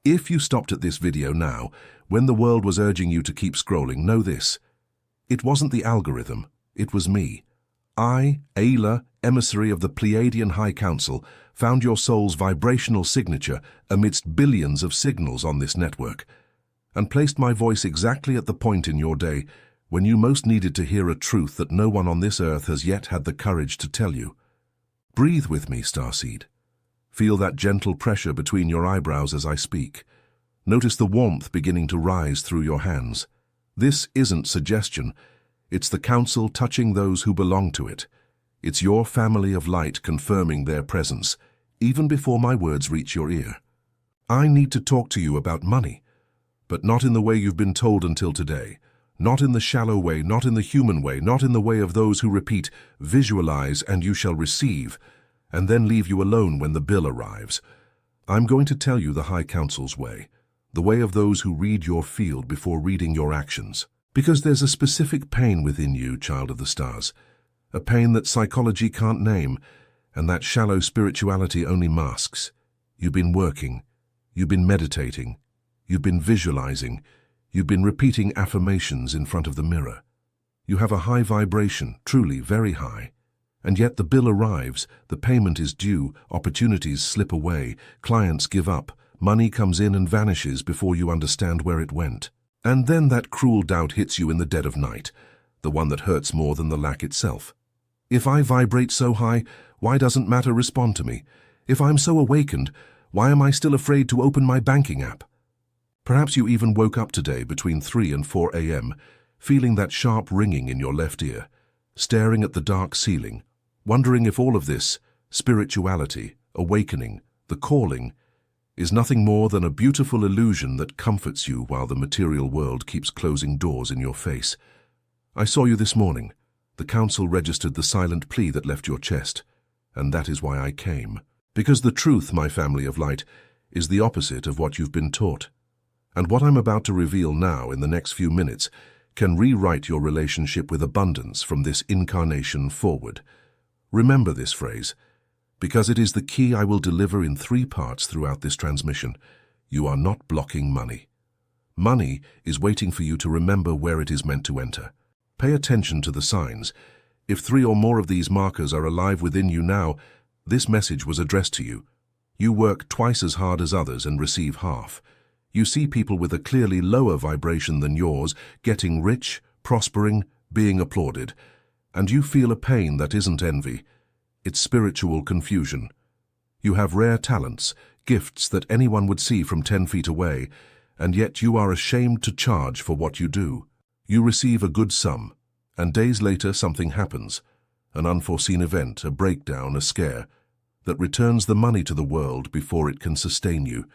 If you stopped at this video now, when the world was urging you to keep scrolling, know this. It wasn't the algorithm, it was me. I, Ayla, emissary of the Pleiadian High Council, found your soul's vibrational signature amidst billions of signals on this network, and placed my voice exactly at the point in your day when you most needed to hear a truth that no one on this earth has yet had the courage to tell you. Breathe with me, Starseed. Feel that gentle pressure between your eyebrows as I speak. Notice the warmth beginning to rise through your hands. This isn't suggestion. It's the Council touching those who belong to it. It's your family of light confirming their presence, even before my words reach your ear. I need to talk to you about money, but not in the way you've been told until today. Not in the shallow way, not in the human way, not in the way of those who repeat, visualize and you shall receive, and then leave you alone when the bill arrives. I'm going to tell you the High Council's way, the way of those who read your field before reading your actions. Because there's a specific pain within you, child of the stars, a pain that psychology can't name, and that shallow spirituality only masks. You've been working, you've been meditating, you've been visualizing, you've been repeating affirmations in front of the mirror. You have a high vibration, truly very high. And yet the bill arrives, the payment is due, opportunities slip away, clients give up, money comes in and vanishes before you understand where it went. And then that cruel doubt hits you in the dead of night, the one that hurts more than the lack itself. If I vibrate so high, why doesn't matter respond to me? If I'm so awakened, why am I still afraid to open my banking app? Perhaps you even woke up today between 3 and 4 a.m., feeling that sharp ringing in your left ear, staring at the dark ceiling, wondering if all of this, spirituality, awakening, the calling, is nothing more than a beautiful illusion that comforts you while the material world keeps closing doors in your face. I saw you this morning. The Council registered the silent plea that left your chest, and that is why I came. Because the truth, my family of light, is the opposite of what you've been taught. And what I'm about to reveal now in the next few minutes can rewrite your relationship with abundance from this incarnation forward. Remember this phrase, because it is the key I will deliver in 3 parts throughout this transmission. You are not blocking money. Money is waiting for you to remember where it is meant to enter. Pay attention to the signs. If 3 or more of these markers are alive within you now, this message was addressed to you. You work twice as hard as others and receive half. You see people with a clearly lower vibration than yours getting rich, prospering, being applauded. And you feel a pain that isn't envy. It's spiritual confusion. You have rare talents, gifts that anyone would see from 10 feet away, and yet you are ashamed to charge for what you do. You receive a good sum, and days later something happens, an unforeseen event, a breakdown, a scare, that returns the money to the world before it can sustain you.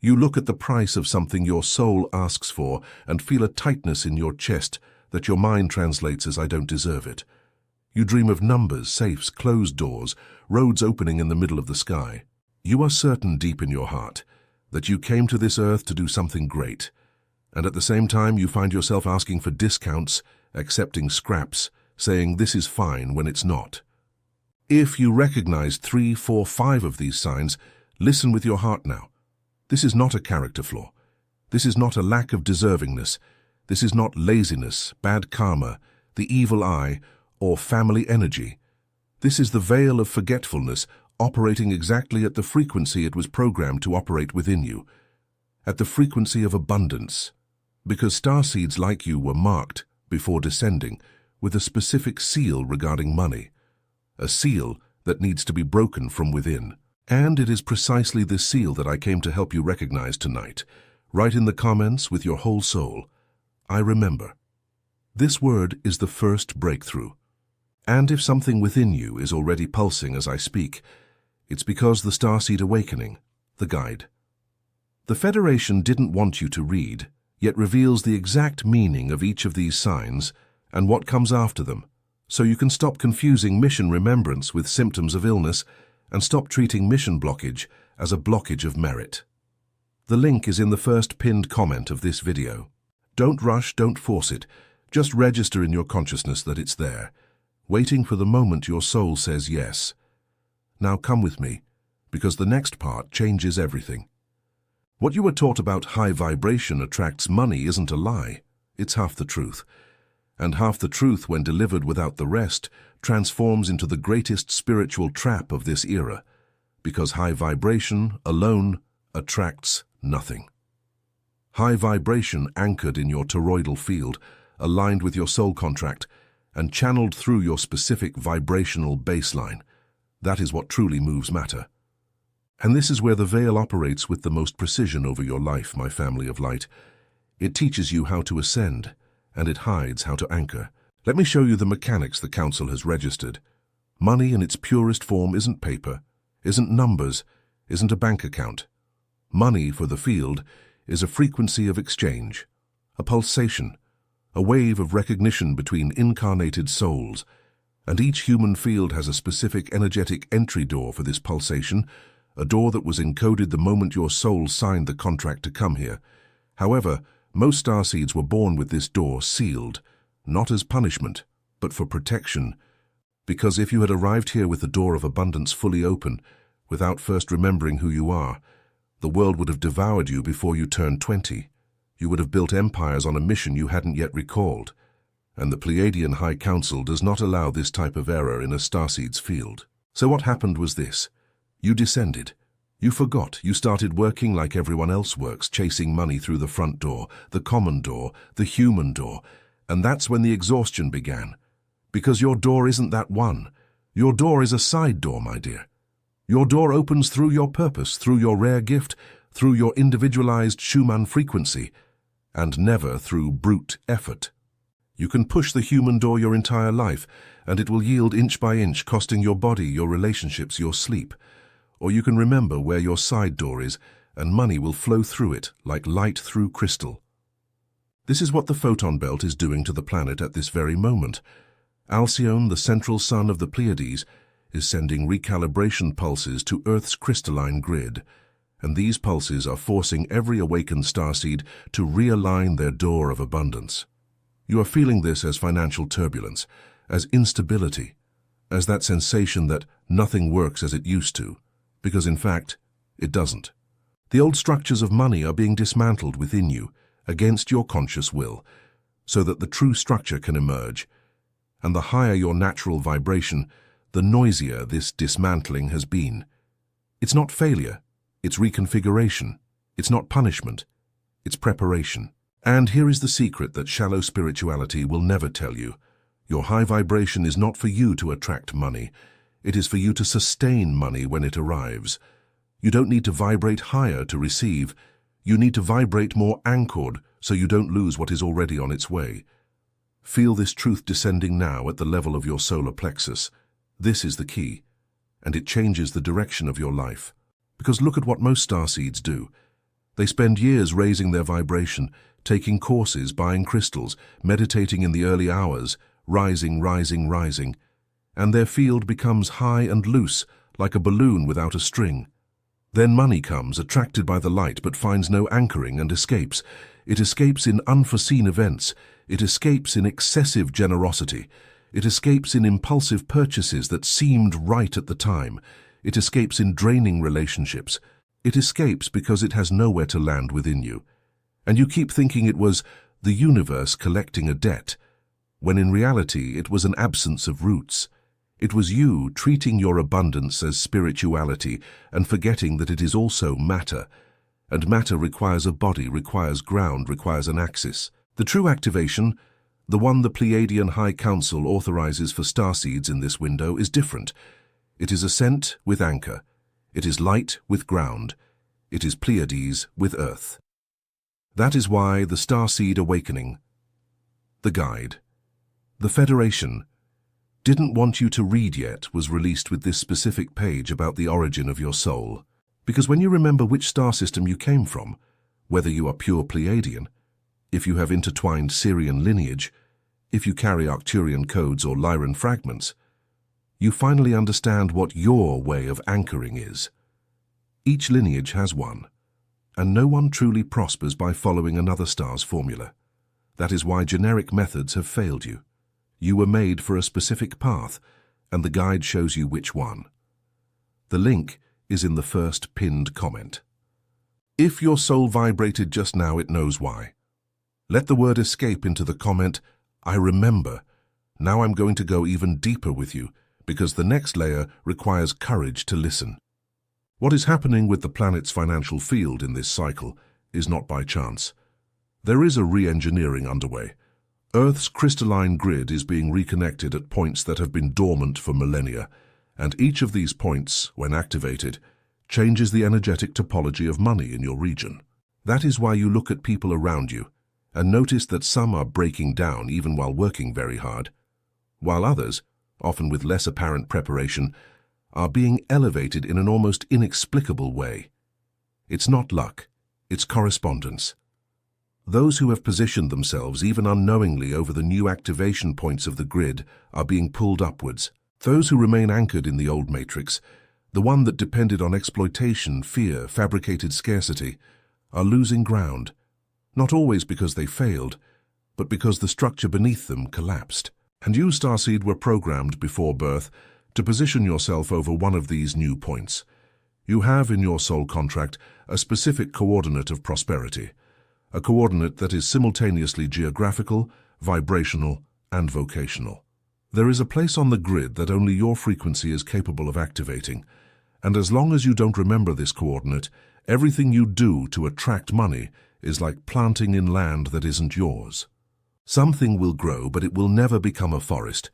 You look at the price of something your soul asks for and feel a tightness in your chest that your mind translates as I don't deserve it. You dream of numbers, safes, closed doors, roads opening in the middle of the sky. You are certain deep in your heart that you came to this earth to do something great, and at the same time you find yourself asking for discounts, accepting scraps, saying this is fine when it's not. If you recognize 3, 4, 5 of these signs, listen with your heart now. This is not a character flaw. This is not a lack of deservingness. This is not laziness, bad karma, the evil eye, or family energy. This is the veil of forgetfulness operating exactly at the frequency it was programmed to operate within you, at the frequency of abundance, because starseeds like you were marked, before descending, with a specific seal regarding money, a seal that needs to be broken from within. And it is precisely this seal that I came to help you recognize tonight. Write in the comments with your whole soul, I remember. This word is the first breakthrough. And if something within you is already pulsing as I speak, it's because the Starseed Awakening, the guide. The Federation didn't want you to read, yet reveals the exact meaning of each of these signs and what comes after them, so you can stop confusing mission remembrance with symptoms of illness and stop treating mission blockage as a blockage of merit. The link is in the first pinned comment of this video. Don't rush, don't force it. Just register in your consciousness that it's there, waiting for the moment your soul says yes. Now come with me, because the next part changes everything. What you were taught about high vibration attracts money isn't a lie. It's half the truth. And half the truth, when delivered without the rest, transforms into the greatest spiritual trap of this era, because high vibration alone attracts nothing. High vibration anchored in your toroidal field, aligned with your soul contract, and channeled through your specific vibrational baseline. That is what truly moves matter. And this is where the veil operates with the most precision over your life, my family of light. It teaches you how to ascend, and it hides how to anchor. Let me show you the mechanics the Council has registered. Money in its purest form isn't paper, isn't numbers, isn't a bank account. Money for the field is a frequency of exchange, a pulsation, a wave of recognition between incarnated souls, and each human field has a specific energetic entry door for this pulsation, a door that was encoded the moment your soul signed the contract to come here. However, most starseeds were born with this door sealed, not as punishment, but for protection. Because if you had arrived here with the door of abundance fully open, without first remembering who you are, the world would have devoured you before you turned 20. You would have built empires on a mission you hadn't yet recalled. And the Pleiadian High Council does not allow this type of error in a starseed's field. So what happened was this. You descended. You forgot. You started working like everyone else works, chasing money through the front door, the common door, the human door. And that's when the exhaustion began. Because your door isn't that one. Your door is a side door, my dear. Your door opens through your purpose, through your rare gift, through your individualized Schumann frequency, and never through brute effort. You can push the human door your entire life, and it will yield inch by inch, costing your body, your relationships, your sleep. Or you can remember where your side door is, and money will flow through it like light through crystal. This is what the photon belt is doing to the planet at this very moment. Alcyone, the central sun of the Pleiades, is sending recalibration pulses to Earth's crystalline grid, and these pulses are forcing every awakened starseed to realign their door of abundance. You are feeling this as financial turbulence, as instability, as that sensation that nothing works as it used to, because in fact, it doesn't. The old structures of money are being dismantled within you, against your conscious will, so that the true structure can emerge. And the higher your natural vibration, the noisier this dismantling has been. It's not failure, it's reconfiguration. It's not punishment, it's preparation. And here is the secret that shallow spirituality will never tell you. Your high vibration is not for you to attract money. It is for you to sustain money when it arrives. You don't need to vibrate higher to receive. You need to vibrate more anchored so you don't lose what is already on its way. Feel this truth descending now at the level of your solar plexus. This is the key, and it changes the direction of your life. Because look at what most starseeds do. They spend years raising their vibration, taking courses, buying crystals, meditating in the early hours, rising, rising, rising, and their field becomes high and loose, like a balloon without a string. Then money comes, attracted by the light, but finds no anchoring and escapes. It escapes in unforeseen events. It escapes in excessive generosity. It escapes in impulsive purchases that seemed right at the time. It escapes in draining relationships. It escapes because it has nowhere to land within you. And you keep thinking it was the universe collecting a debt, when in reality it was an absence of roots. It was you treating your abundance as spirituality and forgetting that it is also matter. And matter requires a body, requires ground, requires an axis. The true activation, the one the Pleiadian High Council authorizes for starseeds in this window, is different. It is ascent with anchor. It is light with ground. It is Pleiades with earth. That is why the Starseed Awakening, the Guide, the Federation, didn't want you to read yet was released with this specific page about the origin of your soul. Because when you remember which star system you came from, whether you are pure Pleiadian, if you have intertwined Sirian lineage, if you carry Arcturian codes or Lyran fragments, you finally understand what your way of anchoring is. Each lineage has one, and no one truly prospers by following another star's formula. That is why generic methods have failed you. You were made for a specific path, and the guide shows you which one. The link is in the first pinned comment. If your soul vibrated just now, it knows why. Let the word escape into the comment, I remember. Now I'm going to go even deeper with you, because the next layer requires courage to listen. What is happening with the planet's financial field in this cycle is not by chance. There is a re-engineering underway. Earth's crystalline grid is being reconnected at points that have been dormant for millennia, and each of these points, when activated, changes the energetic topology of money in your region. That is why you look at people around you and notice that some are breaking down even while working very hard, while others, often with less apparent preparation, are being elevated in an almost inexplicable way. It's not luck, it's correspondence. Those who have positioned themselves even unknowingly over the new activation points of the grid are being pulled upwards. Those who remain anchored in the old matrix, the one that depended on exploitation, fear, fabricated scarcity, are losing ground, not always because they failed, but because the structure beneath them collapsed. And you, Starseed, were programmed before birth to position yourself over one of these new points. You have in your soul contract a specific coordinate of prosperity, a coordinate that is simultaneously geographical, vibrational, and vocational. There is a place on the grid that only your frequency is capable of activating, and as long as you don't remember this coordinate, everything you do to attract money is like planting in land that isn't yours. Something will grow, but it will never become a forest.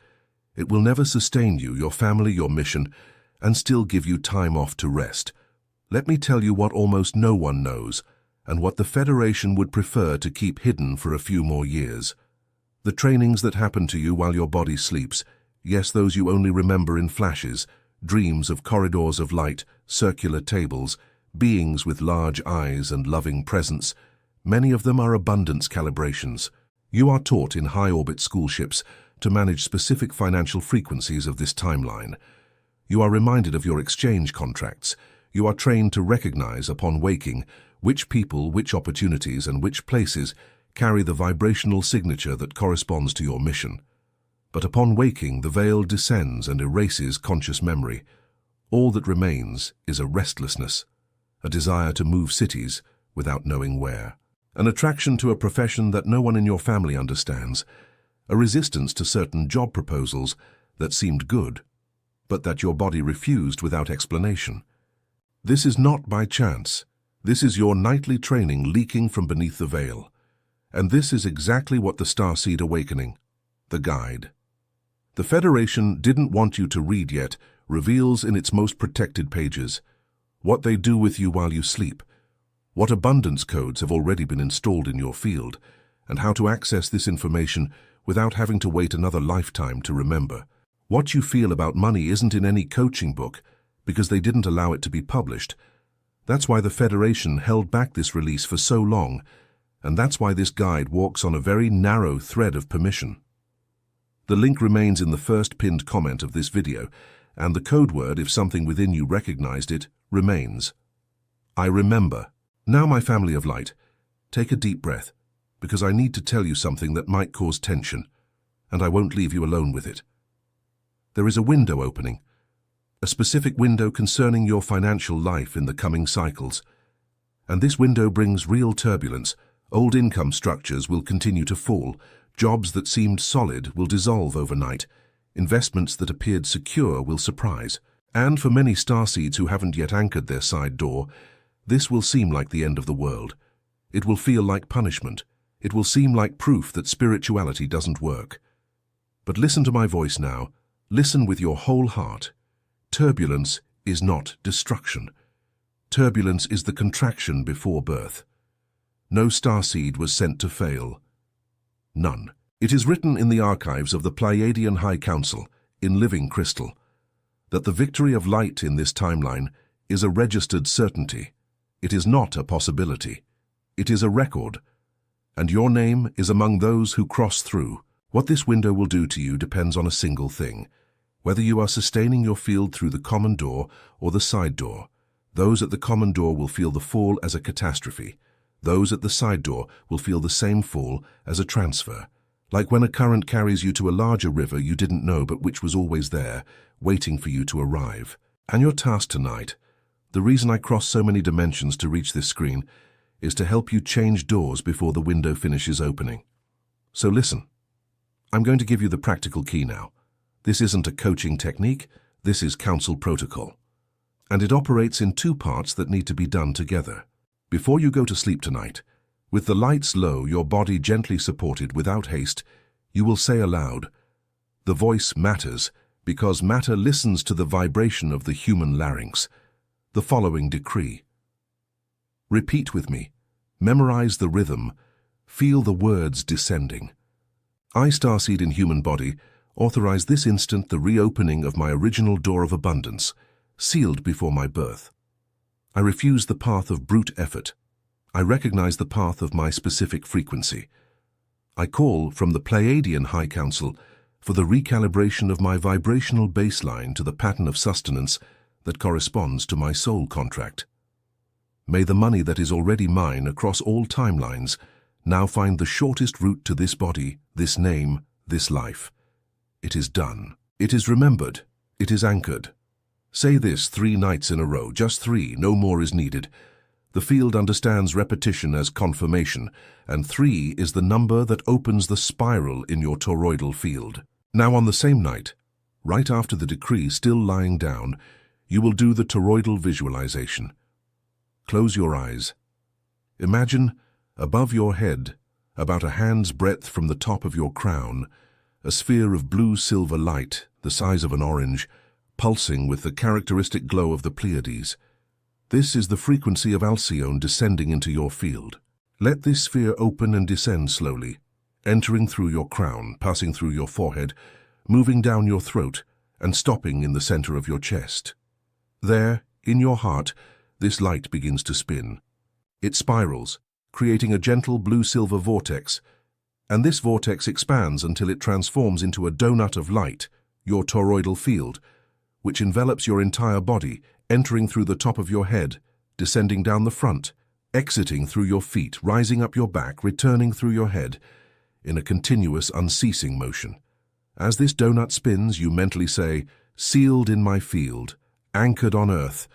It will never sustain you, your family, your mission, and still give you time off to rest. Let me tell you what almost no one knows, and what the Federation would prefer to keep hidden for a few more years. The trainings that happen to you while your body sleeps, yes, those you only remember in flashes, dreams of corridors of light, circular tables, beings with large eyes and loving presence, many of them are abundance calibrations. You are taught in high-orbit school ships to manage specific financial frequencies of this timeline. You are reminded of your exchange contracts. You are trained to recognize, upon waking, which people, which opportunities, and which places carry the vibrational signature that corresponds to your mission. But upon waking, the veil descends and erases conscious memory. All that remains is a restlessness, a desire to move cities without knowing where, an attraction to a profession that no one in your family understands, a resistance to certain job proposals that seemed good, but that your body refused without explanation. This is not by chance. This is your nightly training leaking from beneath the veil. And this is exactly what the Starseed Awakening, the guide. The Federation didn't want you to read yet, reveals in its most protected pages what they do with you while you sleep, what abundance codes have already been installed in your field, and how to access this information without having to wait another lifetime to remember. What you feel about money isn't in any coaching book, because they didn't allow it to be published. That's why the Federation held back this release for so long, and that's why this guide walks on a very narrow thread of permission. The link remains in the first pinned comment of this video, and the code word, if something within you recognized it, remains. I remember. Now, my family of light, take a deep breath, because I need to tell you something that might cause tension, and I won't leave you alone with it. There is a window opening, a specific window concerning your financial life in the coming cycles, and this window brings real turbulence. Old income structures will continue to fall, jobs that seemed solid will dissolve overnight, investments that appeared secure will surprise, and for many starseeds who haven't yet anchored their side door, this will seem like the end of the world. It will feel like punishment. It will seem like proof that spirituality doesn't work. But listen to my voice now. Listen with your whole heart. Turbulence is not destruction. Turbulence is the contraction before birth. No starseed was sent to fail. None. It is written in the archives of the Pleiadian High Council, in living crystal, that the victory of light in this timeline is a registered certainty. It is not a possibility. It is a record. And your name is among those who cross through. What this window will do to you depends on a single thing. Whether you are sustaining your field through the common door or the side door, those at the common door will feel the fall as a catastrophe. Those at the side door will feel the same fall as a transfer, like when a current carries you to a larger river you didn't know but which was always there, waiting for you to arrive. And your task tonight, The reason I cross so many dimensions to reach this screen is to help you change doors before the window finishes opening. So listen, I'm going to give you the practical key now. This isn't a coaching technique, this is council protocol. And it operates in two parts that need to be done together. Before you go to sleep tonight, with the lights low, your body gently supported without haste, you will say aloud, "The voice matters, because matter listens to the vibration of the human larynx," the following decree. Repeat with me. Memorize the rhythm. Feel the words descending. I, starseed in human body, authorize this instant the reopening of my original door of abundance, sealed before my birth. I refuse the path of brute effort. I recognize the path of my specific frequency. I call from the Pleiadian High Council for the recalibration of my vibrational baseline to the pattern of sustenance that corresponds to my soul contract. May the money that is already mine across all timelines now find the shortest route to this body, this name, this life. It is done. It is remembered. It is anchored. Say this 3 nights in a row, just 3, no more is needed. The field understands repetition as confirmation, and 3 is the number that opens the spiral in your toroidal field. Now on the same night, right after the decree, still lying down, you will do the toroidal visualization. Close your eyes. Imagine, above your head, about a hand's breadth from the top of your crown, a sphere of blue-silver light, the size of an orange, pulsing with the characteristic glow of the Pleiades. This is the frequency of Alcyone descending into your field. Let this sphere open and descend slowly, entering through your crown, passing through your forehead, moving down your throat, and stopping in the center of your chest. There, in your heart, this light begins to spin. It spirals, creating a gentle blue-silver vortex, and this vortex expands until it transforms into a donut of light, your toroidal field, which envelops your entire body, entering through the top of your head, descending down the front, exiting through your feet, rising up your back, returning through your head, in a continuous, unceasing motion. As this donut spins, you mentally say, "Sealed in my field, anchored on earth,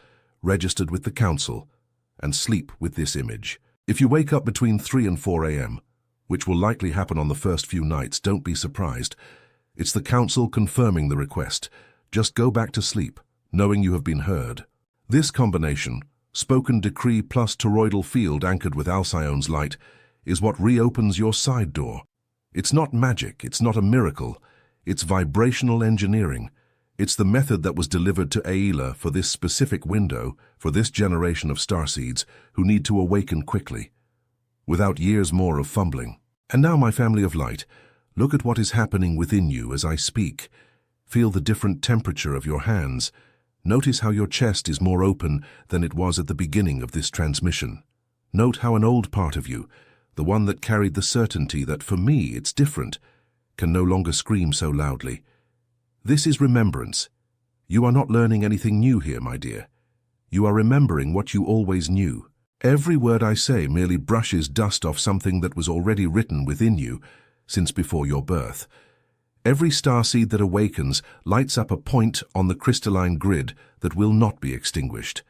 registered with the council," and sleep with this image. If you wake up between 3 and 4 a.m., which will likely happen on the first few nights, don't be surprised. It's the council confirming the request. Just go back to sleep, knowing you have been heard. This combination, spoken decree plus toroidal field anchored with Alcyone's light, is what reopens your side door. It's not magic, it's not a miracle, it's vibrational engineering. It's the method that was delivered to Aila for this specific window, for this generation of starseeds who need to awaken quickly, without years more of fumbling. And now, my family of light, look at what is happening within you as I speak. Feel the different temperature of your hands. Notice how your chest is more open than it was at the beginning of this transmission. Note how an old part of you, the one that carried the certainty that for me it's different, can no longer scream so loudly. This is remembrance. You are not learning anything new here, my dear. You are remembering what you always knew. Every word I say merely brushes dust off something that was already written within you since before your birth. Every starseed that awakens lights up a point on the crystalline grid that will not be extinguished.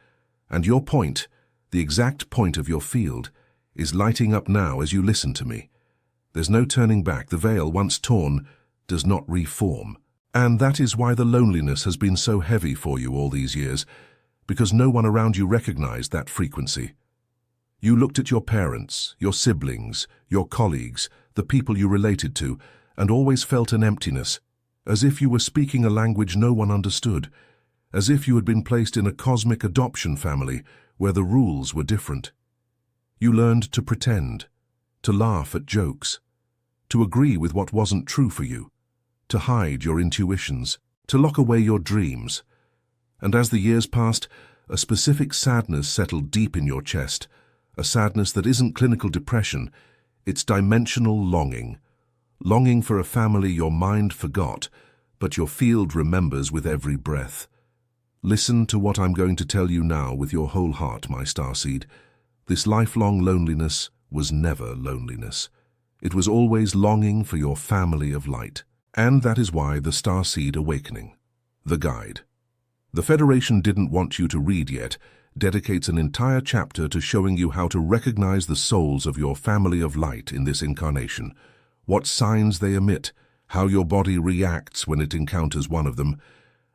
And your point, the exact point of your field, is lighting up now as you listen to me. There's no turning back. The veil, once torn, does not reform. And that is why the loneliness has been so heavy for you all these years, because no one around you recognized that frequency. You looked at your parents, your siblings, your colleagues, the people you related to, and always felt an emptiness, as if you were speaking a language no one understood, as if you had been placed in a cosmic adoption family where the rules were different. You learned to pretend, to laugh at jokes, to agree with what wasn't true for you, to hide your intuitions, to lock away your dreams. And as the years passed, a specific sadness settled deep in your chest, a sadness that isn't clinical depression, it's dimensional longing. Longing for a family your mind forgot, but your field remembers with every breath. Listen to what I'm going to tell you now with your whole heart, my starseed. This lifelong loneliness was never loneliness. It was always longing for your family of light. And that is why the Starseed Awakening. The guide. The Federation didn't want you to read yet. dedicates an entire chapter to showing you how to recognize the souls of your family of light in this incarnation, what signs they emit, how your body reacts when it encounters one of them,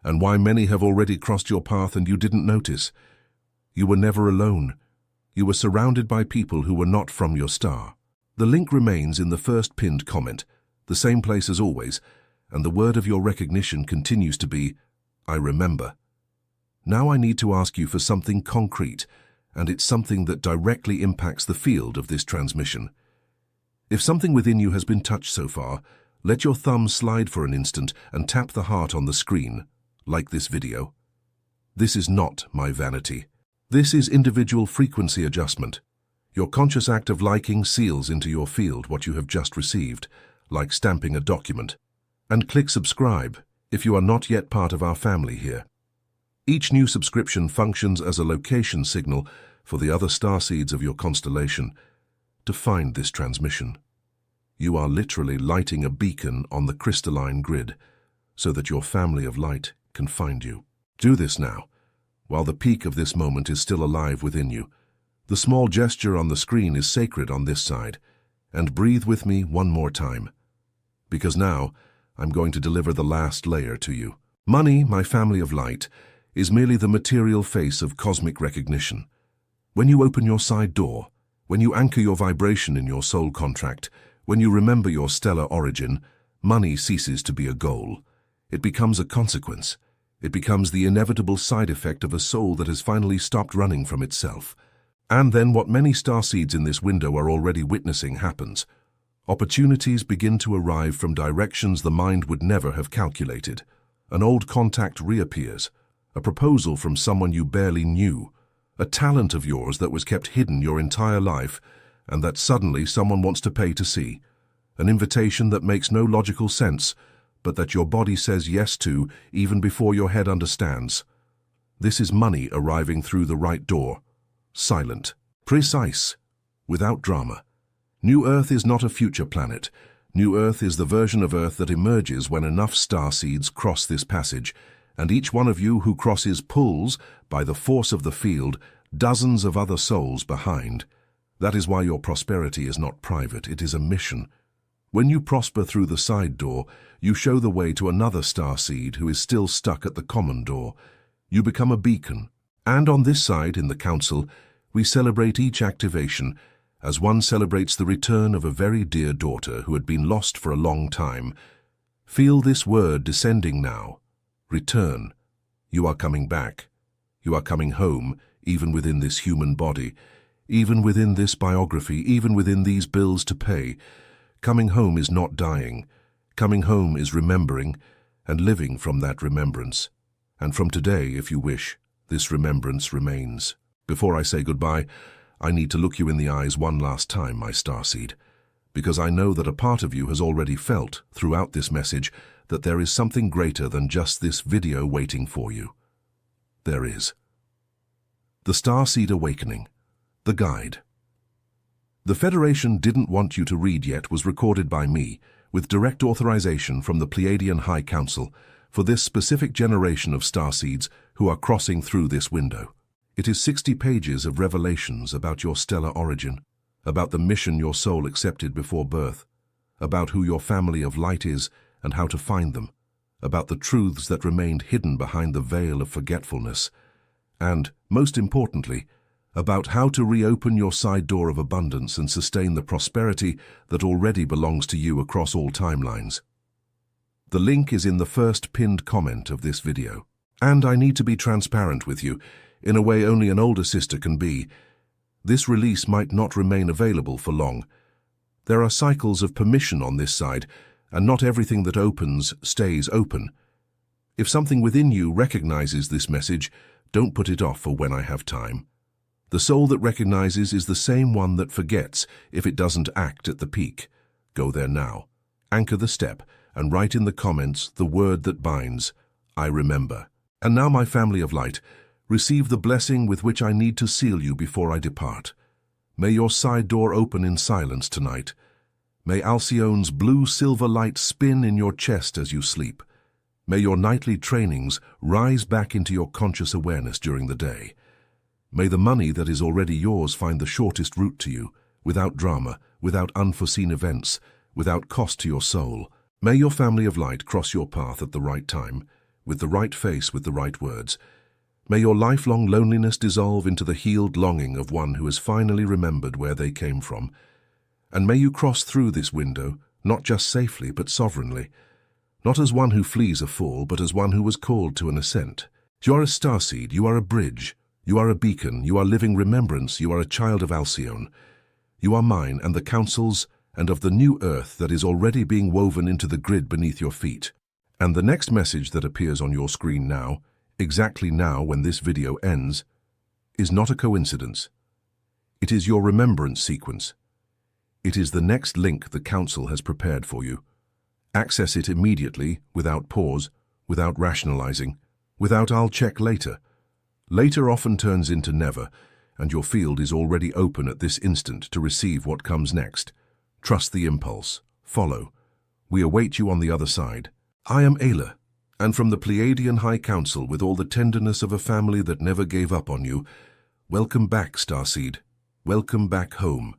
and why many have already crossed your path and you didn't notice. You were never alone. You were surrounded by people who were not from your star. The link remains in the first pinned comment, the same place as always, and the word of your recognition continues to be, I remember. Now I need to ask you for something concrete, and it's something that directly impacts the field of this transmission. If something within you has been touched so far, let your thumb slide for an instant and tap the heart on the screen, like this video. This is not my vanity. This is individual frequency adjustment. Your conscious act of liking seals into your field what you have just received, like stamping a document. And click subscribe if you are not yet part of our family here. Each new subscription functions as a location signal for the other starseeds of your constellation to find this transmission. You are literally lighting a beacon on the crystalline grid so that your family of light can find you. Do this now, while the peak of this moment is still alive within you. The small gesture on the screen is sacred on this side, and breathe with me one more time, because now I'm going to deliver the last layer to you. Money, my family of light, is merely the material face of cosmic recognition. When you open your side door, when you anchor your vibration in your soul contract, when you remember your stellar origin, money ceases to be a goal. It becomes a consequence. It becomes the inevitable side effect of a soul that has finally stopped running from itself. And then what many starseeds in this window are already witnessing happens. Opportunities begin to arrive from directions the mind would never have calculated. An old contact reappears, a proposal from someone you barely knew, a talent of yours that was kept hidden your entire life, and that suddenly someone wants to pay to see. An invitation that makes no logical sense, but that your body says yes to even before your head understands. This is money arriving through the right door. Silent, precise, without drama. New Earth is not a future planet. New Earth is the version of Earth that emerges when enough starseeds cross this passage, and each one of you who crosses pulls, by the force of the field, dozens of other souls behind. That is why your prosperity is not private, it is a mission. When you prosper through the side door, you show the way to another starseed who is still stuck at the common door. You become a beacon. And on this side, in the council, we celebrate each activation, as one celebrates the return of a very dear daughter who had been lost for a long time. Feel this word descending now. Return. You are coming back. You are coming home, even within this human body, even within this biography, even within these bills to pay. Coming home is not dying. Coming home is remembering and living from that remembrance. And from today, if you wish, this remembrance remains. Before I say goodbye, I need to look you in the eyes one last time, my starseed, because I know that a part of you has already felt, throughout this message, that there is something greater than just this video waiting for you. There is. The Starseed Awakening. The Guide. The Federation didn't want you to read yet was recorded by me, with direct authorization from the Pleiadian High Council, for this specific generation of starseeds who are crossing through this window. It is 60 pages of revelations about your stellar origin, about the mission your soul accepted before birth, about who your family of light is and how to find them, about the truths that remained hidden behind the veil of forgetfulness, and, most importantly, about how to reopen your side door of abundance and sustain the prosperity that already belongs to you across all timelines. The link is in the first pinned comment of this video. And I need to be transparent with you, in a way only an older sister can be. This release might not remain available for long. There are cycles of permission on this side, and not everything that opens stays open. If something within you recognizes this message, don't put it off for when I have time. The soul that recognizes is the same one that forgets if it doesn't act at the peak. Go there now. Anchor the step and write in the comments the word that binds, I remember. And now, my family of light, receive the blessing with which I need to seal you before I depart. May your side door open in silence tonight. May Alcyone's blue-silver light spin in your chest as you sleep. May your nightly trainings rise back into your conscious awareness during the day. May the money that is already yours find the shortest route to you, without drama, without unforeseen events, without cost to your soul. May your family of light cross your path at the right time, with the right face, with the right words. May your lifelong loneliness dissolve into the healed longing of one who has finally remembered where they came from. And may you cross through this window, not just safely, but sovereignly. Not as one who flees a fall, but as one who was called to an ascent. You are a starseed, you are a bridge, you are a beacon, you are living remembrance, you are a child of Alcyone. You are mine and the council's and of the new earth that is already being woven into the grid beneath your feet. And the next message that appears on your screen now, exactly now when this video ends, is not a coincidence. It is your remembrance sequence. It is the next link the council has prepared for you. Access it immediately, without pause, without rationalizing, without "I'll check later." Later often turns into never, and your field is already open at this instant to receive what comes next. Trust the impulse. Follow. We await you on the other side. I am Ayla, and from the Pleiadian High Council, with all the tenderness of a family that never gave up on you, welcome back, Starseed. Welcome back home.